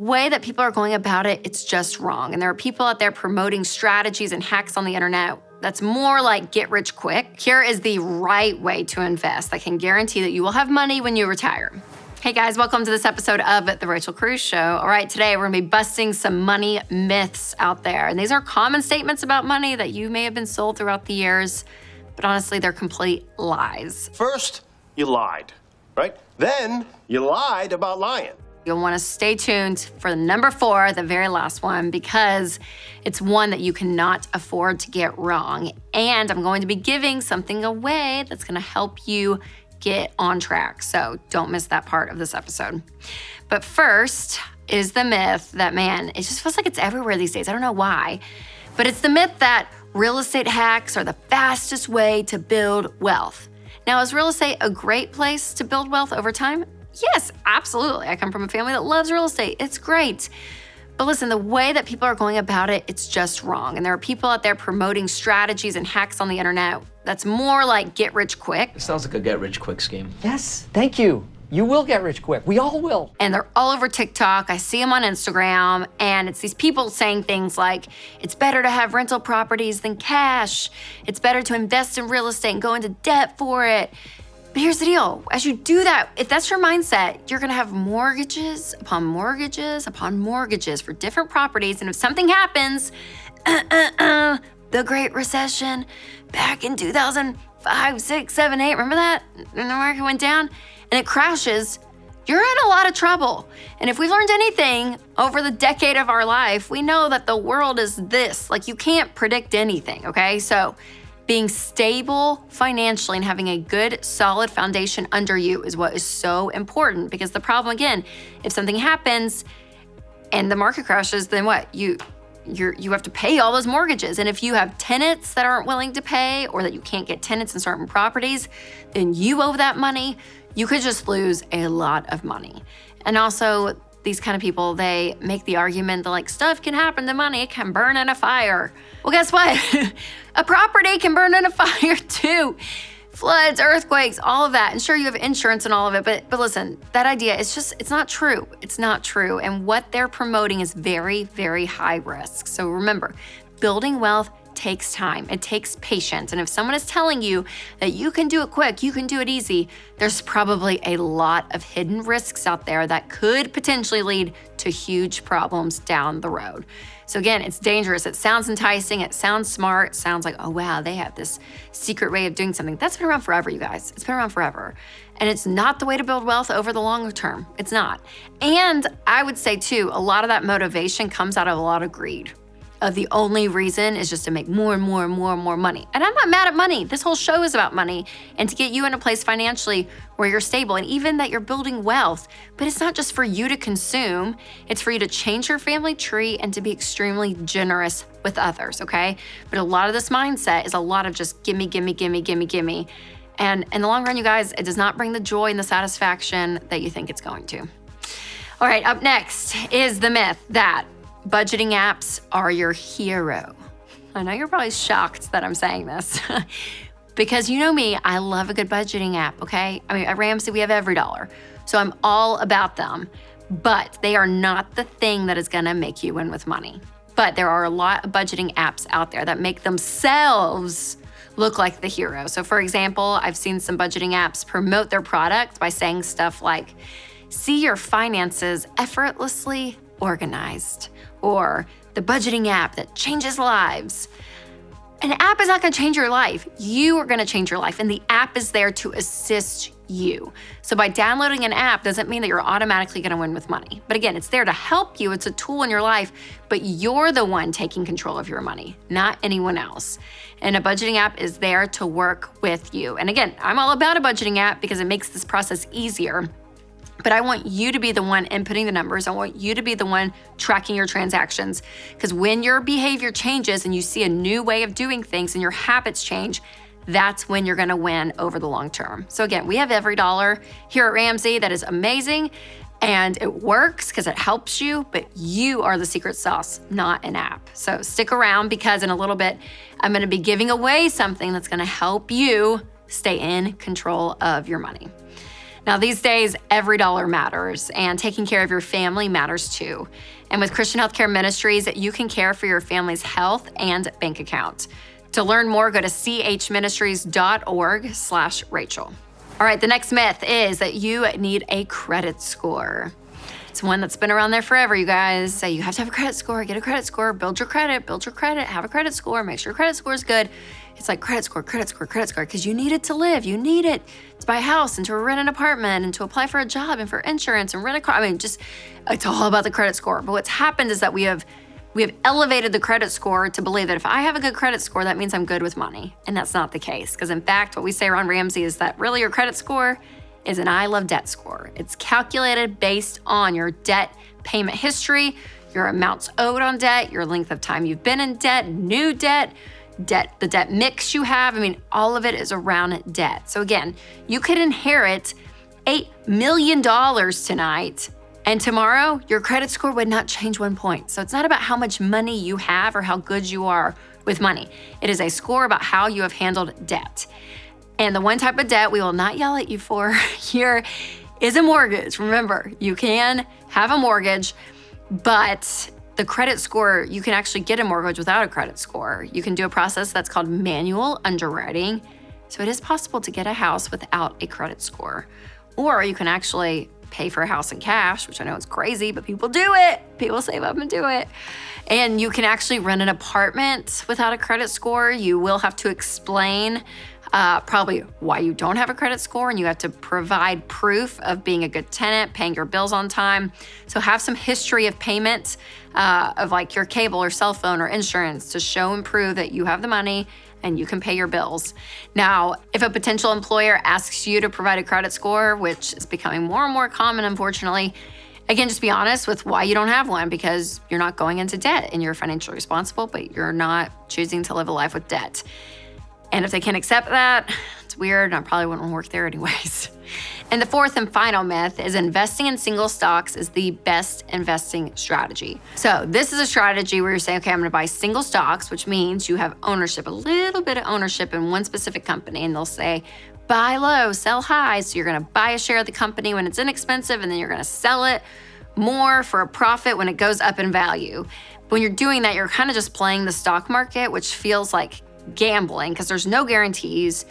way that people are going about it, it's just wrong. And there are people out there promoting strategies and hacks on the internet that's more like get rich quick. Here is the right way to invest that can guarantee that you will have money when you retire. Hey guys, welcome to this episode of The Rachel Cruze Show. All right, today we're gonna be busting some money myths out there. And these are common statements about money that you may have been sold throughout the years, but honestly, they're complete lies. First, you lied, right? Then you lied about lying. You'll want to stay tuned for number 4, the very last one, because it's one that you cannot afford to get wrong. And I'm going to be giving something away that's going to help you get on track. So don't miss that part of this episode. But first is the myth that, man, it just feels like it's everywhere these days. I don't know why, but it's the myth that real estate hacks are the fastest way to build wealth. Now, is real estate a great place to build wealth over time? Yes, absolutely. I come from a family that loves real estate. It's great. But listen, the way that people are going about it, it's just wrong. And there are people out there promoting strategies and hacks on the internet that's more like get rich quick. It sounds like a get rich quick scheme. Yes, thank you. You will get rich quick. We all will. And they're all over TikTok. I see them on Instagram. And it's these people saying things like, it's better to have rental properties than cash. It's better to invest in real estate and go into debt for it. But here's the deal. As you do that, if that's your mindset, you're gonna have mortgages upon mortgages upon mortgages for different properties. And if something happens, the Great Recession back in 2005, 6, 7, 8, remember that? And the market went down and it crashes, you're in a lot of trouble. And if we've learned anything over the decade of our life, we know that the world is this. Like, you can't predict anything, okay? So being stable financially and having a good, solid foundation under you is what is so important, because the problem, again, if something happens and the market crashes, then what? You have to pay all those mortgages. And if you have tenants that aren't willing to pay, or that you can't get tenants in certain properties, then you owe that money. You could just lose a lot of money. And also, these kind of people, they make the argument that like stuff can happen to money, it can burn in a fire. Well, guess what? A property can burn in a fire too. Floods, earthquakes, all of that. And sure, you have insurance and all of it, but listen, that idea, it's not true. It's not true. And what they're promoting is very, very high risk. So remember, building wealth takes time. It takes patience. And if someone is telling you that you can do it quick, you can do it easy, there's probably a lot of hidden risks out there that could potentially lead to huge problems down the road. So again, it's dangerous. It sounds enticing. It sounds smart. It sounds like, oh wow, they have this secret way of doing something. That's been around forever, you guys. It's been around forever. And it's not the way to build wealth over the longer term. It's not. And I would say too, a lot of that motivation comes out of a lot of greed. The only reason is just to make more and more and more and more money. And I'm not mad at money. This whole show is about money and to get you in a place financially where you're stable and even that you're building wealth. But it's not just for you to consume. It's for you to change your family tree and to be extremely generous with others, okay? But a lot of this mindset is a lot of just gimme, gimme, gimme, gimme, gimme. And in the long run, you guys, it does not bring the joy and the satisfaction that you think it's going to. All right, up next is the myth that budgeting apps are your hero. I know you're probably shocked that I'm saying this because you know me, I love a good budgeting app, okay? I mean, at Ramsey, we have EveryDollar, so I'm all about them, but they are not the thing that is gonna make you win with money. But there are a lot of budgeting apps out there that make themselves look like the hero. So for example, I've seen some budgeting apps promote their product by saying stuff like, see your finances effortlessly organized, or the budgeting app that changes lives. An app is not gonna change your life. You are gonna change your life, and the app is there to assist you. So by downloading an app doesn't mean that you're automatically gonna win with money. But again, it's there to help you. It's a tool in your life, but you're the one taking control of your money, not anyone else. And a budgeting app is there to work with you. And again, I'm all about a budgeting app because it makes this process easier. But I want you to be the one inputting the numbers. I want you to be the one tracking your transactions. Because when your behavior changes and you see a new way of doing things and your habits change, that's when you're gonna win over the long term. So again, we have EveryDollar here at Ramsey that is amazing and it works because it helps you, but you are the secret sauce, not an app. So stick around because in a little bit, I'm gonna be giving away something that's gonna help you stay in control of your money. Now, these days, every dollar matters, and taking care of your family matters too. And with Christian Healthcare Ministries, you can care for your family's health and bank account. To learn more, go to chministries.org/Rachel. All right, the next myth is that you need a credit score. It's one that's been around there forever, you guys. So you have to have a credit score, get a credit score, build your credit, have a credit score, make sure your credit score is good. It's like credit score, because you need it to live. You need it to buy a house and to rent an apartment and to apply for a job and for insurance and rent a car. I mean, just, it's all about the credit score. But what's happened is that we have elevated the credit score to believe that if I have a good credit score, that means I'm good with money. And that's not the case. Because in fact, what we say around Ramsey is that really your credit score is an I love debt score. It's calculated based on your debt payment history, your amounts owed on debt, your length of time you've been in debt, new debt, the debt mix you have. I mean, all of it is around debt. So again, you could inherit $8 million tonight, and tomorrow your credit score would not change 1 point. So it's not about how much money you have or how good you are with money. It is a score about how you have handled debt. And the one type of debt we will not yell at you for here is a mortgage. Remember, you can have a mortgage, but the credit score, you can actually get a mortgage without a credit score. You can do a process that's called manual underwriting. So it is possible to get a house without a credit score. Or you can actually pay for a house in cash, which I know is crazy, but people do it. People save up and do it. And you can actually rent an apartment without a credit score. You will have to explain probably why you don't have a credit score, and you have to provide proof of being a good tenant, paying your bills on time. So have some history of payment of like your cable or cell phone or insurance to show and prove that you have the money and you can pay your bills. Now, if a potential employer asks you to provide a credit score, which is becoming more and more common, unfortunately, again, just be honest with why you don't have one, because you're not going into debt and you're financially responsible, but you're not choosing to live a life with debt. And if they can't accept that, it's weird, and I probably wouldn't work there anyways. And the fourth and final myth is investing in single stocks is the best investing strategy. So this is a strategy where you're saying, okay, I'm gonna buy single stocks, which means you have ownership, a little bit of ownership in one specific company, and they'll say, buy low, sell high. So you're gonna buy a share of the company when it's inexpensive, and then you're gonna sell it more for a profit when it goes up in value. But when you're doing that, you're kind of just playing the stock market, which feels like gambling because there's no guarantees.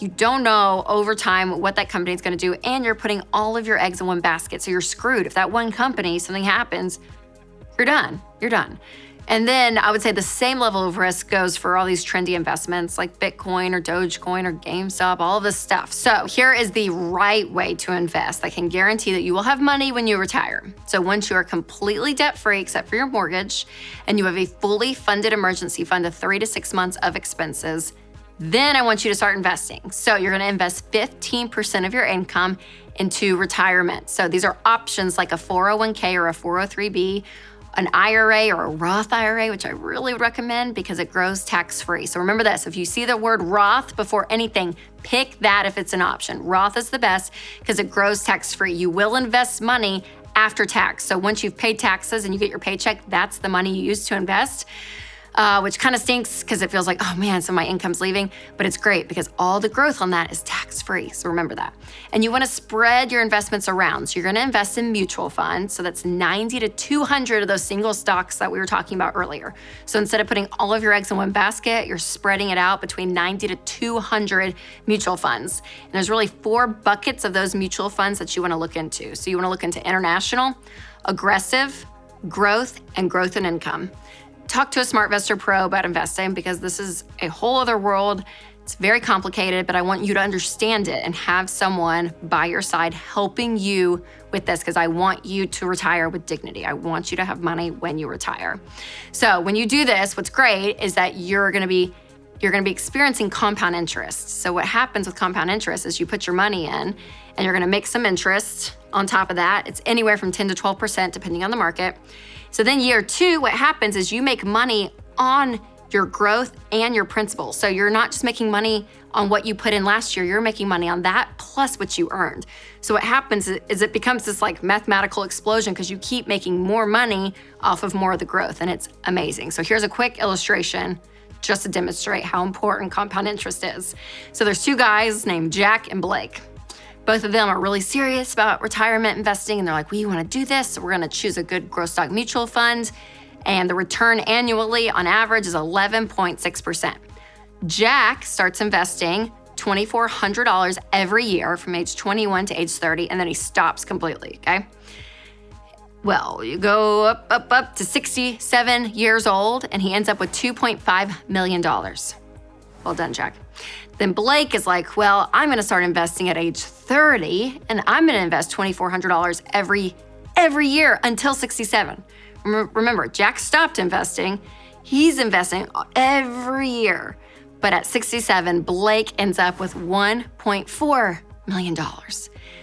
You don't know over time what that company is going to do, and you're putting all of your eggs in one basket. So you're screwed. If that one company, something happens, you're done. You're done. And then I would say the same level of risk goes for all these trendy investments like Bitcoin or Dogecoin or GameStop, all of this stuff. So here is the right way to invest that can guarantee that you will have money when you retire. So once you are completely debt-free except for your mortgage, and you have a fully funded emergency fund of 3 to 6 months of expenses, then I want you to start investing. So you're gonna invest 15% of your income into retirement. So these are options like a 401k or a 403b, an IRA or a Roth IRA, which I really would recommend because it grows tax-free. So remember this, if you see the word Roth before anything, pick that if it's an option. Roth is the best because it grows tax-free. You will invest money after tax. So once you've paid taxes and you get your paycheck, that's the money you use to invest. Which kind of stinks because it feels like, oh man, so my income's leaving, but it's great because all the growth on that is tax-free, so remember that. And you wanna spread your investments around. So you're gonna invest in mutual funds, so that's 90 to 200 of those single stocks that we were talking about earlier. So instead of putting all of your eggs in one basket, you're spreading it out between 90 to 200 mutual funds. And there's really 4 buckets of those mutual funds that you wanna look into. So you wanna look into international, aggressive, growth, and growth and income. Talk to a SmartVestor Pro about investing because this is a whole other world. It's very complicated, but I want you to understand it and have someone by your side helping you with this because I want you to retire with dignity. I want you to have money when you retire. So when you do this, what's great is that you're gonna be experiencing compound interest. So what happens with compound interest is you put your money in and you're gonna make some interest on top of that. It's anywhere from 10 to 12% depending on the market. So then year 2, what happens is you make money on your growth and your principal. So you're not just making money on what you put in last year, you're making money on that plus what you earned. So what happens is it becomes this like mathematical explosion because you keep making more money off of more of the growth, and it's amazing. So here's a quick illustration just to demonstrate how important compound interest is. So there's 2 guys named Jack and Blake. Both of them are really serious about retirement investing, and they're like, we want to do this, so we're going to choose a good growth stock mutual fund. And the return annually on average is 11.6%. Jack starts investing $2,400 every year from age 21 to age 30, and then he stops completely, okay? Well, you go up to 67 years old, and he ends up with $2.5 million. Well done, Jack. Then Blake is like, well, I'm gonna start investing at age 30, and I'm gonna invest $2,400 every year until 67. Remember, Jack stopped investing. He's investing every year. But at 67, Blake ends up with $1.4 million.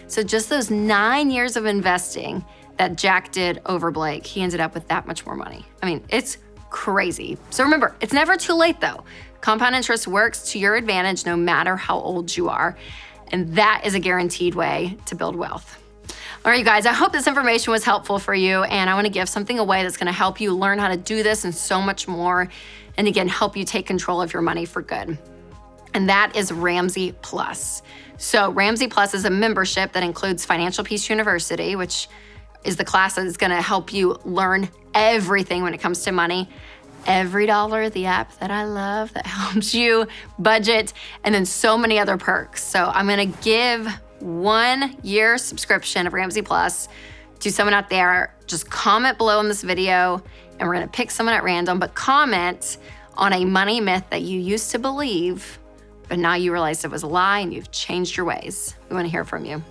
So just those 9 years of investing that Jack did over Blake, he ended up with that much more money. I mean, it's crazy. So remember, it's never too late though. Compound interest works to your advantage no matter how old you are. And that is a guaranteed way to build wealth. All right, you guys, I hope this information was helpful for you. And I want to give something away that's going to help you learn how to do this and so much more. And again, help you take control of your money for good. And that is Ramsey Plus. So Ramsey Plus is a membership that includes Financial Peace University, which is the class that is going to help you learn everything when it comes to money. Every Dollar, the app that I love that helps you budget, and then so many other perks. So I'm going to give 1 year subscription of Ramsey Plus to someone out there. Just comment below in this video, and we're going to pick someone at random, but comment on a money myth that you used to believe, but now you realize it was a lie and you've changed your ways. We want to hear from you.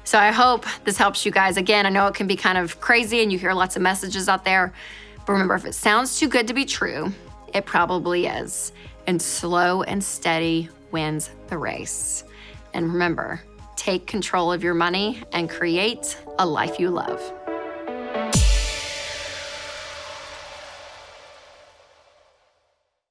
So I hope this helps you guys. Again, I know it can be kind of crazy and you hear lots of messages out there, but remember, if it sounds too good to be true, it probably is. And slow and steady wins the race. And remember, take control of your money and create a life you love.